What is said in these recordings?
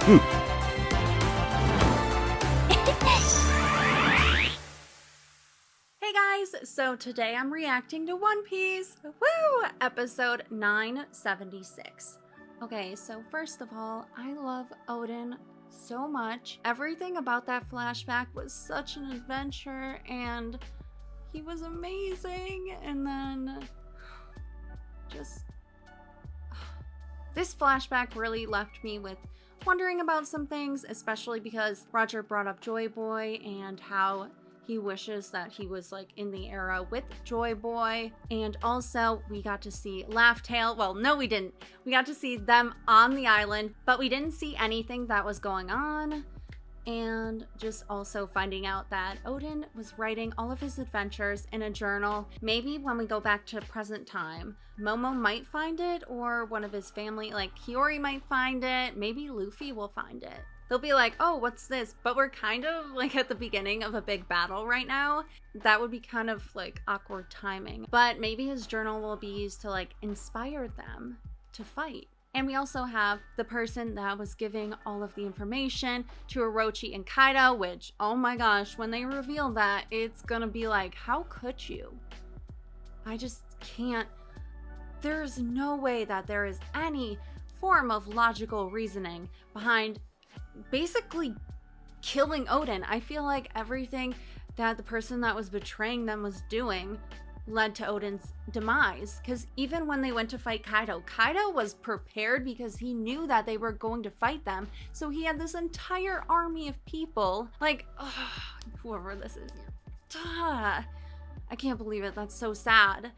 Hey guys, so today I'm reacting to One Piece, woo, episode 976. Okay, so first of all, I love Oden so much. Everything about that flashback was such an adventure and he was amazing. And then just this flashback really left me with wondering about some things, especially because Roger brought up Joy Boy and how he wishes that he was like in the era with Joy Boy. And also we got to see Laugh Tale. Well, no, we didn't. We got to see them on the island, but we didn't see anything that was going on. And just also finding out that Oden was writing all of his adventures in a journal. Maybe when we go back to present time, Momo might find it, or one of his family, like Hiyori might find it. Maybe Luffy will find it. They'll be like, oh, what's this? But we're kind of like at the beginning of a big battle right now. That would be kind of like awkward timing. But maybe his journal will be used to like inspire them to fight. And we also have the person that was giving all of the information to Orochi and Kaido, which, oh my gosh, when they reveal that, it's gonna be like, how could you? I just can't. There's no way that there is any form of logical reasoning behind basically killing Oden. I feel like everything that the person that was betraying them was doing led to Oden's demise, because even when they went to fight Kaido, Kaido was prepared because he knew that they were going to fight them, so he had this entire army of people, like, whoever this is, I can't believe it. That's so sad.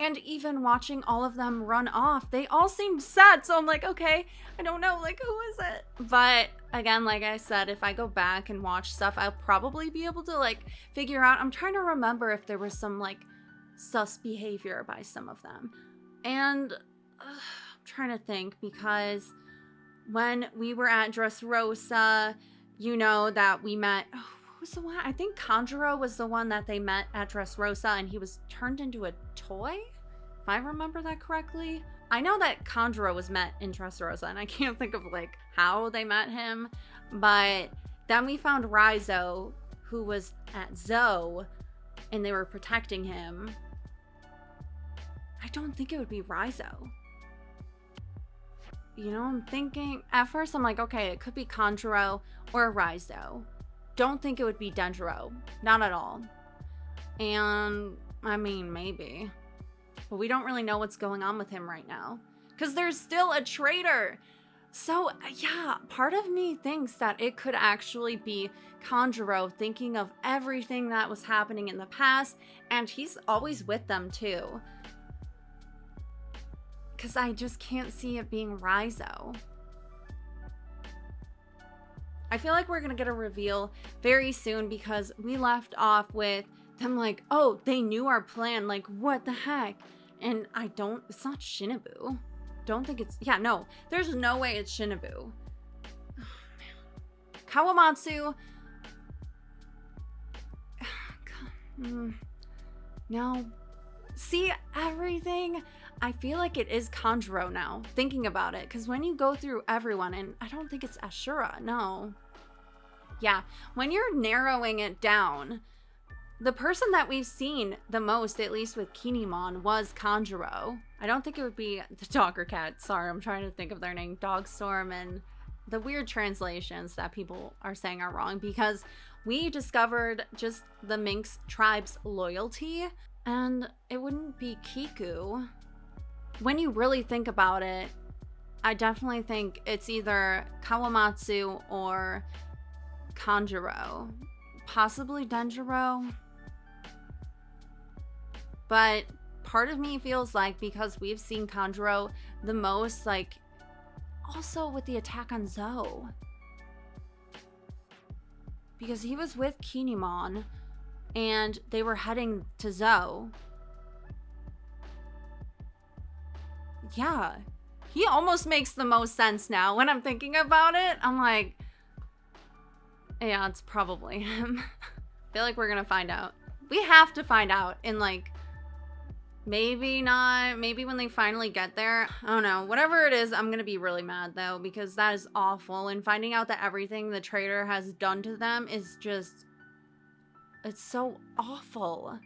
And even watching all of them run off, they all seemed sad. So I'm like, okay, I don't know, like, who is it? But again, like I said, if I go back and watch stuff, I'll probably be able to like figure out. I'm trying to remember if there was some like sus behavior by some of them. And I'm trying to think, because when we were at Dressrosa, you know that we met, who was the one? I think Kanjuro was the one that they met at Dressrosa, and he was turned into a toy, if I remember that correctly. I know that Kanjuro was met in Dressrosa, and I can't think of like how they met him. But then we found Raizo, who was at Zoe, and they were protecting him. I don't think it would be Raizo. You know, I'm thinking, at first I'm like, okay, it could be Kanjuro or Raizo. Don't think it would be Denjiro. Not at all. And, I mean, maybe. But we don't really know what's going on with him right now, because there's still a traitor. So, yeah, part of me thinks that it could actually be Kanjuro thinking of everything that was happening in the past, and he's always with them too. Because I just can't see it being Raizo. I feel like we're going to get a reveal very soon, because we left off with them like, oh, they knew our plan. Like, what the heck? And it's not Shinobu. Don't think it's, yeah, no. There's no way it's Shinobu. Oh, man. Kawamatsu. No. See, everything, I feel like it is Kanjuro now, thinking about it. Because when you go through everyone, and I don't think it's Ashura, no. Yeah, when you're narrowing it down, the person that we've seen the most, at least with Kinemon, was Kanjuro. I don't think it would be the dog or cat. Sorry, I'm trying to think of their name. Dogstorm, and the weird translations that people are saying are wrong, because we discovered just the Minx tribe's loyalty, and it wouldn't be Kiku. When you really think about it, I definitely think it's either Kawamatsu or Kanjuro. Possibly Denjiro. But part of me feels like, because we've seen Kanjuro the most, like, also with the attack on Zoe. Because he was with Kinemon, and they were heading to Zoe. Yeah, he almost makes the most sense now. When I'm thinking about it, I'm like, yeah, it's probably him. I feel like we're gonna find out. We have to find out in like Maybe not. Maybe when they finally get there. I don't know. Whatever it is, I'm gonna be really mad though, because that is awful. And finding out that everything the traitor has done to them is just... it's so awful.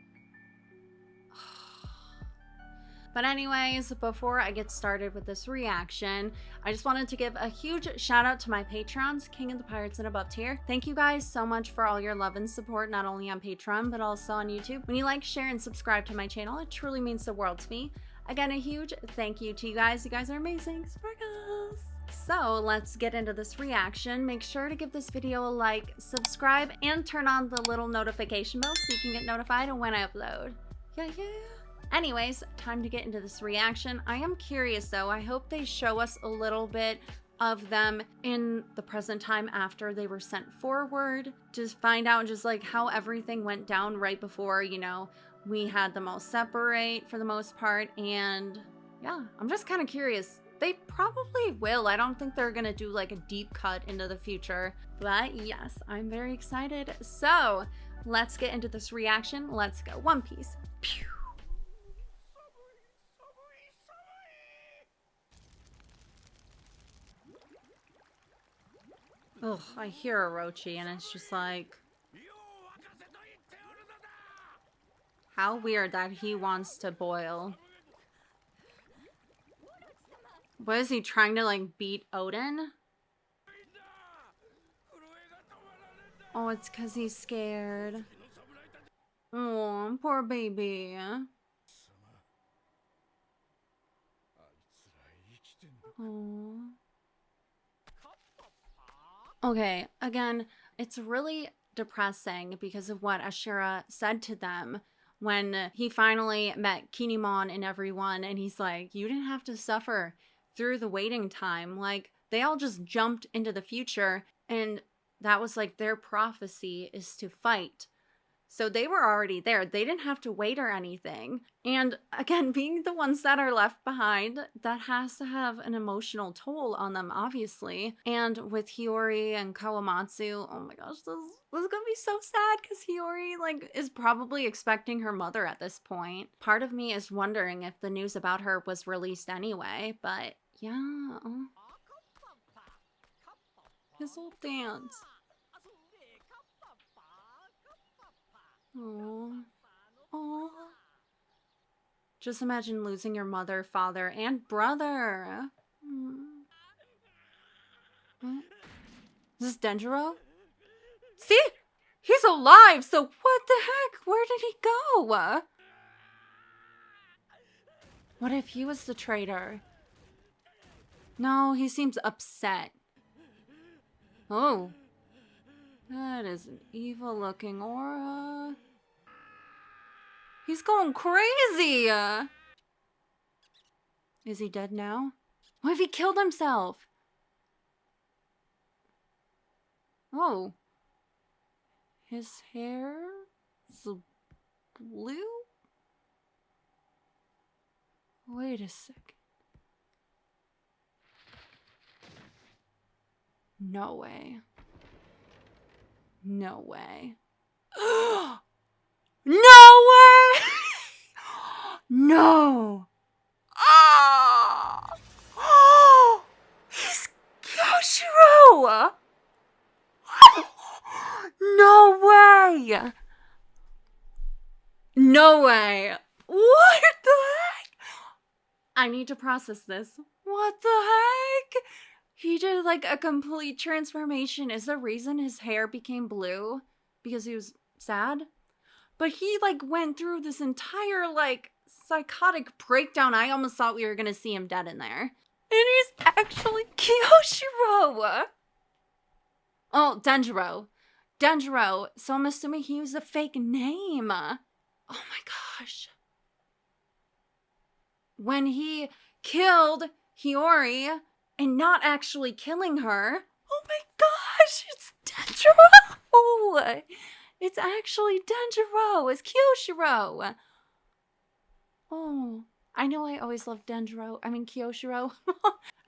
But anyways, before I get started with this reaction, I just wanted to give a huge shout out to my patrons, King of the Pirates and above tier. Thank you guys so much for all your love and support, not only on Patreon, but also on YouTube. When you like, share, and subscribe to my channel, it truly means the world to me. Again, a huge thank you to you guys. You guys are amazing. Sparkles! So let's get into this reaction. Make sure to give this video a like, subscribe, and turn on the little notification bell so you can get notified when I upload. Yeah. Anyways, time to get into this reaction. I am curious though. I hope they show us a little bit of them in the present time after they were sent forward to find out just like how everything went down right before, you know, we had them all separate for the most part. And yeah, I'm just kind of curious. They probably will. I don't think they're gonna do like a deep cut into the future, but yes, I'm very excited. So let's get into this reaction. Let's go. One Piece. Pew. Ugh, I hear Orochi and it's just like... how weird that he wants to boil. What is he trying to like beat Odin? Oh, it's because he's scared. Oh, poor baby. Oh. Okay, again, it's really depressing because of what Ashura said to them when he finally met Kinemon and everyone, and he's like, you didn't have to suffer through the waiting time. Like, they all just jumped into the future, and that was like their prophecy is to fight. So they were already there. They didn't have to wait or anything. And again, being the ones that are left behind, that has to have an emotional toll on them, obviously. And with Hiyori and Kawamatsu, oh my gosh, this is gonna be so sad because Hiyori like is probably expecting her mother at this point. Part of me is wondering if the news about her was released anyway, but yeah. His whole dance. Oh. Just imagine losing your mother, father, and brother. Is this Denjiro? See? He's alive, so what the heck? Where did he go? What if he was the traitor? No, he seems upset. Oh. That is an evil-looking aura. He's going crazy! Is he dead now? What if he killed himself? Oh. His hair is blue? Wait a second. No way. No way. No way! No! Oh! He's Kyoshiro! No way! No way! What the heck? I need to process this. What the heck? He did like a complete transformation. Is the reason his hair became blue because he was sad? But he like went through this entire like psychotic breakdown. I almost thought we were gonna see him dead in there. And he's actually Kyoshiro! Oh, Denjiro. Denjiro. So I'm assuming he used a fake name. Oh my gosh. When he killed Hiyori and not actually killing her. Oh my gosh, it's Denjiro! It's actually Denjiro. It's Kyoshiro. Oh, I know I always loved Kyoshiro.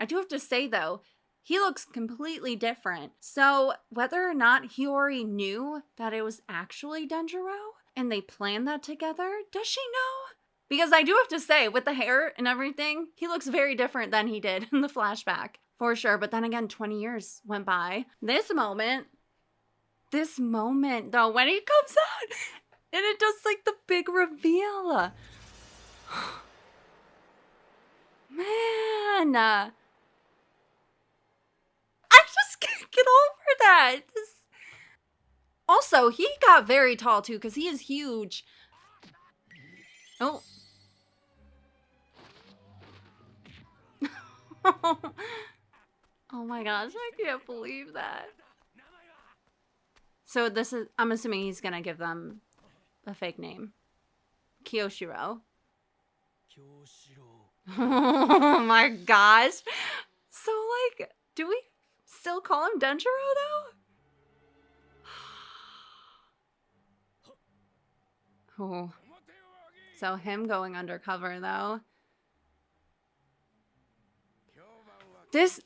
I do have to say though, he looks completely different. So whether or not Hiyori knew that it was actually Denjiro and they planned that together, does she know? Because I do have to say, with the hair and everything, he looks very different than he did in the flashback. For sure. But then again, 20 years went by. This moment, though, when he comes out and it does like the big reveal. Man. I just can't get over that. Also, he got very tall too, because he is huge. Oh. Oh my gosh, I can't believe that. So this is, I'm assuming he's gonna give them a fake name. Kiyoshiro. Oh my gosh. So like, do we still call him Denjiro though? Oh. So him going undercover though. This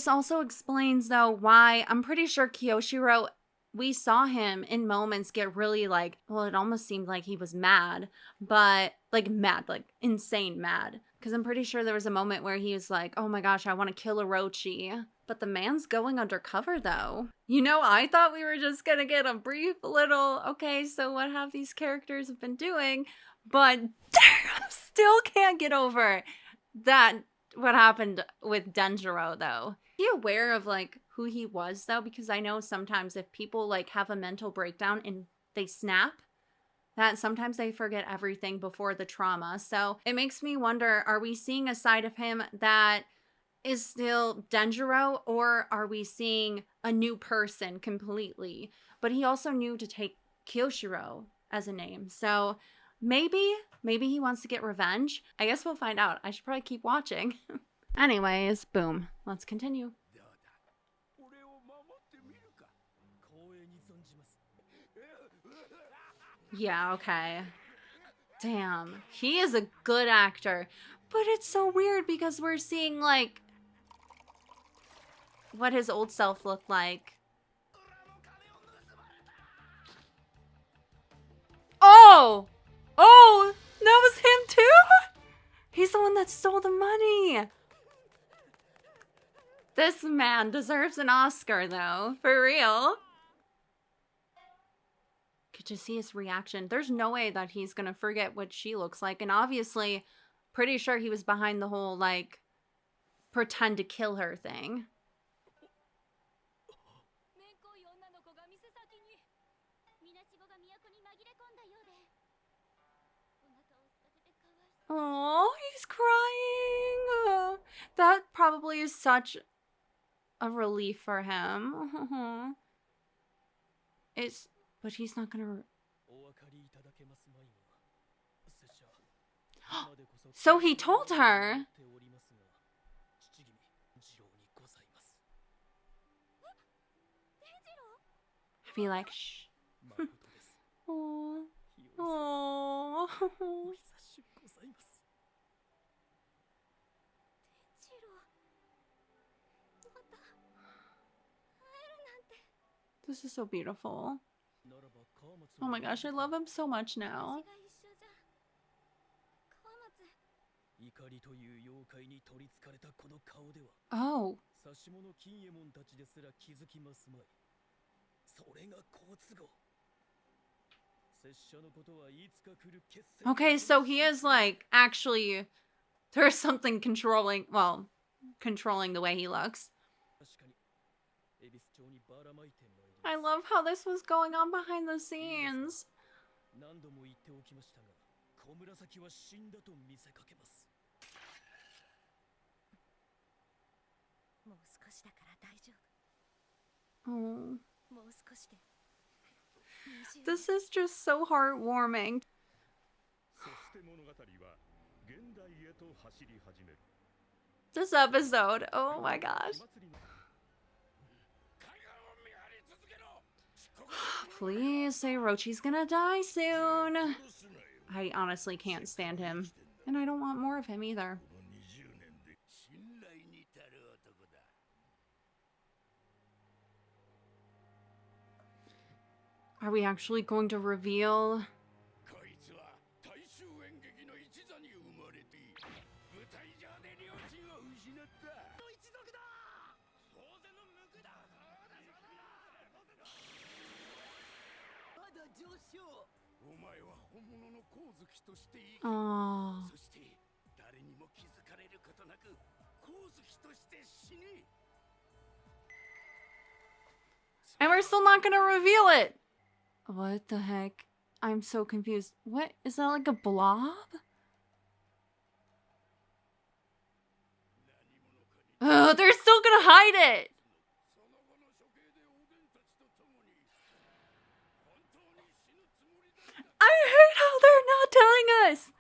also explains though why I'm pretty sure Kiyoshiro, we saw him in moments get really like, well, it almost seemed like he was mad, but like mad, like insane mad. Because I'm pretty sure there was a moment where he was like, oh my gosh, I want to kill Orochi. But the man's going undercover though. You know, I thought we were just gonna get a brief little, okay, so what have these characters been doing? But still can't get over that. What happened with Denjiro though? Is he aware of like who he was though? Because I know sometimes if people like have a mental breakdown and they snap, that sometimes they forget everything before the trauma. So it makes me wonder, are we seeing a side of him that is still Denjiro, or are we seeing a new person completely? But he also knew to take Kiyoshiro as a name. So maybe he wants to get revenge. I guess we'll find out. I should probably keep watching. Anyways, boom. Let's continue. Yeah, okay. Damn. He is a good actor. But it's so weird because we're seeing, like, what his old self looked like. Oh! Oh! That was him too? He's the one that stole the money. This man deserves an Oscar, though. For real. Could just see his reaction. There's no way that he's gonna forget what she looks like. And obviously, pretty sure he was behind the whole, like, pretend to kill her thing. Oh, he's crying. Oh, that probably is such a relief for him. But he's not gonna. So he told her. Be like, shh. Oh. Oh. This is so beautiful. Oh my gosh, I love him so much now. Oh. Okay, so he is like, actually, there's something controlling the way he looks. I love how this was going on behind the scenes. Oh. This is just so heartwarming. This episode, oh my gosh. Please say Orochi's gonna die soon. I honestly can't stand him. And I don't want more of him either. Are we actually going to reveal? Oh. And we're still not gonna reveal it. What the heck? I'm so confused. What? Is that like a blob? Oh, they're still gonna hide it! I hate how they're not telling us!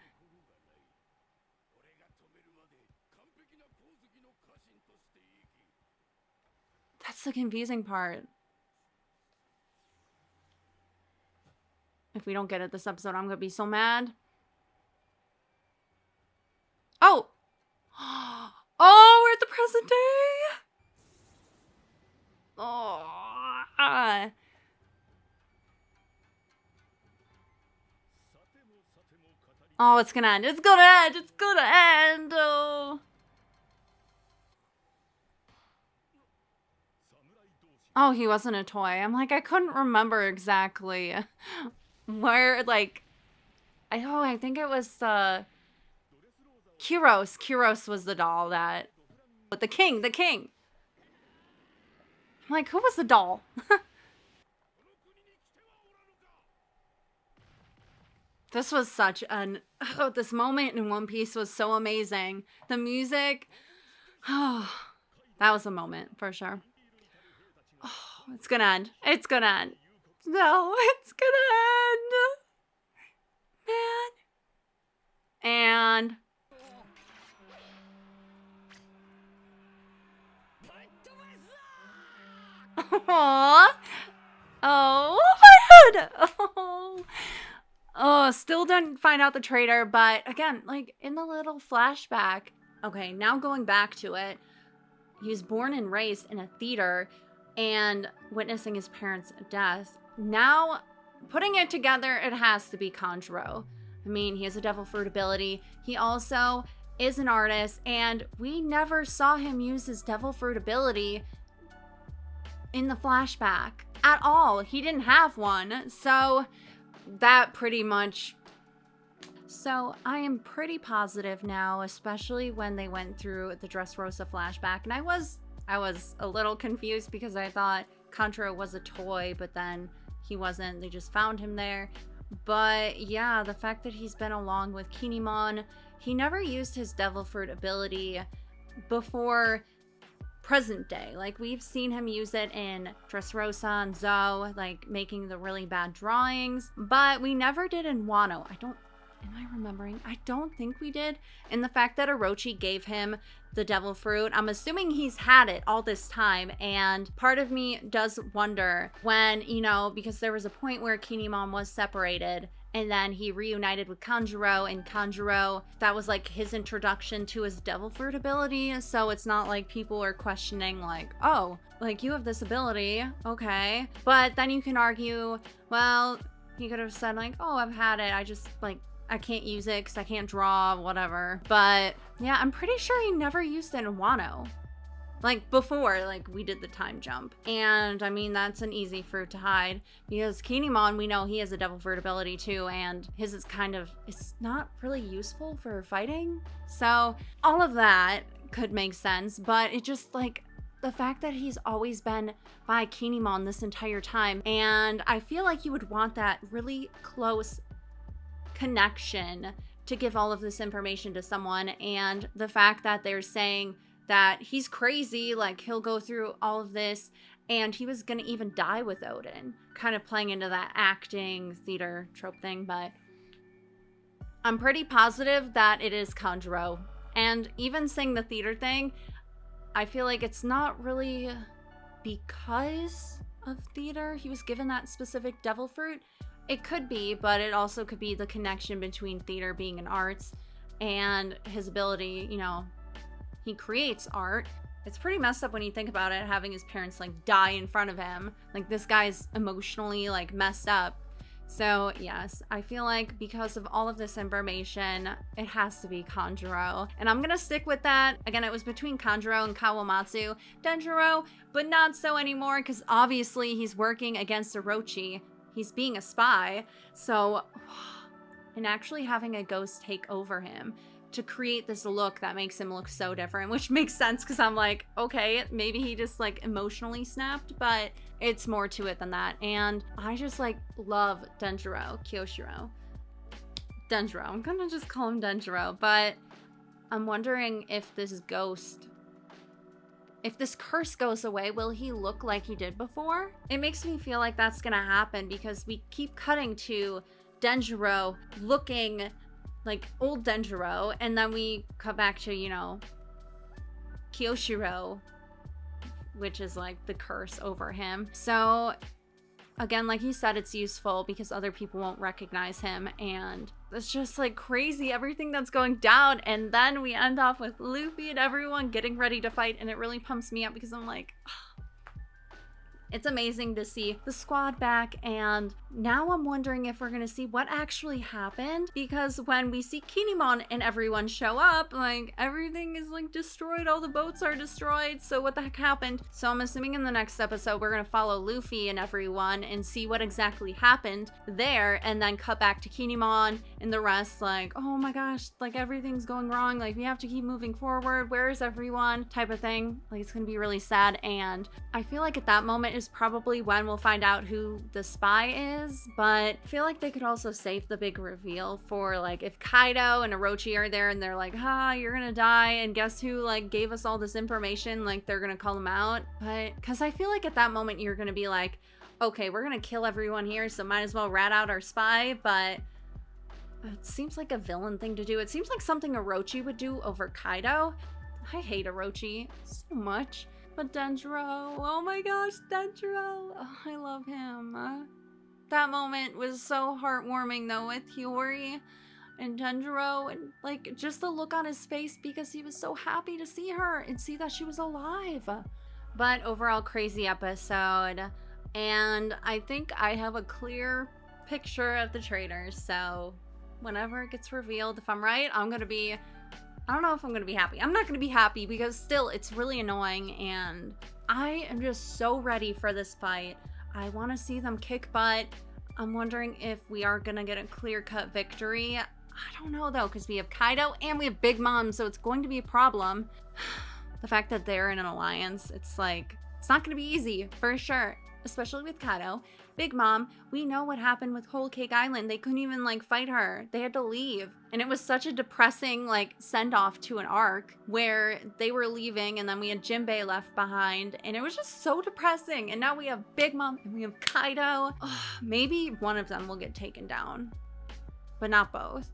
That's the confusing part. If we don't get it this episode, I'm gonna be so mad. Oh! Oh, we're at the present day! Oh, Oh, it's gonna end. It's gonna end. It's gonna end. Oh. Oh, he wasn't a toy. I'm like, I couldn't remember exactly where, like, I think it was, Kyros. Kyros was the doll that, but the king. I'm like, who was the doll? This was such an, this moment in One Piece was so amazing. The music, oh, that was a moment for sure. Oh, it's gonna end. It's gonna end. No, it's gonna end. Man. And aww. Oh my head. Oh, still didn't find out the traitor, but again, like in the little flashback. Okay, now going back to it, he was born and raised in a theater and witnessing his parents' death. Now, putting it together, it has to be Crunchyroll. I mean, he has a devil fruit ability. He also is an artist, and we never saw him use his devil fruit ability in the flashback at all. He didn't have one, so that pretty much. So I am pretty positive now, especially when they went through the Dressrosa flashback, and I was a little confused because I thought Crunchyroll was a toy, but then he wasn't. They just found him there. But yeah, the fact that he's been along with Kinemon, he never used his devil fruit ability before present day. Like, we've seen him use it in Dressrosa and Zou, like making the really bad drawings, but we never did in Wano. Am I remembering? I don't think we did. And the fact that Orochi gave him the devil fruit, I'm assuming he's had it all this time. And part of me does wonder when, you know, because there was a point where Kinemon was separated and then he reunited with Kanjuro, and Kanjuro, that was like his introduction to his devil fruit ability. So it's not like people are questioning like, oh, like you have this ability, okay. But then you can argue, well, he could have said like, oh, I've had it, I just like, I can't use it because I can't draw, whatever. But yeah, I'm pretty sure he never used it in Wano. Like before, like we did the time jump. And I mean, that's an easy fruit to hide because Kinemon, we know he has a devil fruit ability too. And his is kind of, it's not really useful for fighting. So all of that could make sense, but it just like, the fact that he's always been by Kinemon this entire time. And I feel like you would want that really close connection to give all of this information to someone. And the fact that they're saying that he's crazy, like he'll go through all of this and he was gonna even die with Odin, kind of playing into that acting theater trope thing. But I'm pretty positive that it is Kanjuro. And even saying the theater thing, I feel like it's not really because of theater he was given that specific devil fruit. It could be, but it also could be the connection between theater being an arts and his ability, you know, he creates art. It's pretty messed up when you think about it, having his parents like die in front of him. Like, this guy's emotionally like messed up So yes, I feel like because of all of this information, it has to be Kanjuro. And I'm gonna stick with that. Again, it was between Kanjuro and Kawamatsu. Denjiro, but not so anymore, because obviously he's working against Orochi. He's being a spy. So, and actually having a ghost take over him to create this look that makes him look so different, which makes sense because I'm like, okay, maybe he just like emotionally snapped, but it's more to it than that. And I just like love Denjiro, Kyoshiro. Denjiro, I'm gonna just call him Denjiro, but I'm wondering if this curse goes away, will he look like he did before? It makes me feel like that's gonna happen because we keep cutting to Denjiro looking like old Denjiro, and then we cut back to, you know, Kyoshiro, which is like the curse over him. So again, like he said, it's useful because other people won't recognize him, and it's just like crazy everything that's going down. And then we end off with Luffy and everyone getting ready to fight, and it really pumps me up because I'm like, it's amazing to see the squad back, and now I'm wondering if we're gonna see what actually happened, because when we see Kinemon and everyone show up, like everything is like destroyed, all the boats are destroyed, so what the heck happened? So I'm assuming in the next episode we're gonna follow Luffy and everyone and see what exactly happened there, and then cut back to Kinemon and the rest like, oh my gosh, like everything's going wrong, like we have to keep moving forward, where is everyone, type of thing. Like it's gonna be really sad, and I feel like at that moment is probably when we'll find out who the spy is, but I feel like they could also save the big reveal for like if Kaido and Orochi are there and they're like, you're gonna die, and guess who like gave us all this information, like they're gonna call them out. But because I feel like at that moment you're gonna be like, okay, we're gonna kill everyone here, so might as well rat out our spy. But it seems like a villain thing to do. It seems like something Orochi would do over Kaido. I hate Orochi so much. But Denjiro, oh my gosh, Denjiro, oh, I love him. That moment was so heartwarming though with Hiyori and Denjiro, and like just the look on his face because he was so happy to see her and see that she was alive. But overall, crazy episode, and I think I have a clear picture of the traitors, so whenever it gets revealed, if I'm right, I don't know if I'm gonna be happy. I'm not gonna be happy because still it's really annoying, and I am just so ready for this fight. I want to see them kick butt. I'm wondering if we are gonna get a clear-cut victory. I don't know though, because we have Kaido and we have Big Mom, so it's going to be a problem. The fact that they're in an alliance, it's like, it's not gonna be easy for sure, especially with Kaido. Big Mom, we know what happened with Whole Cake Island. They couldn't even like fight her. They had to leave. And it was such a depressing like send-off to an arc where they were leaving, and then we had Jinbei left behind, and it was just so depressing. And now we have Big Mom and we have Kaido. Ugh, maybe one of them will get taken down, but not both.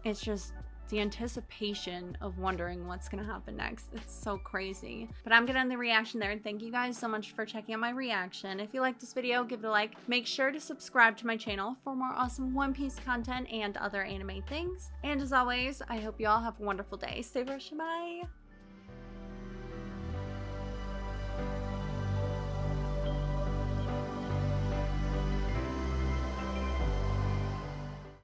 It's just the anticipation of wondering what's gonna happen next. It's so crazy. But I'm gonna end the reaction there, and thank you guys so much for checking out my reaction. If you liked this video, give it a like. Make sure to subscribe to my channel for more awesome One Piece content and other anime things. And as always, I hope you all have a wonderful day. Stay fresh, bye!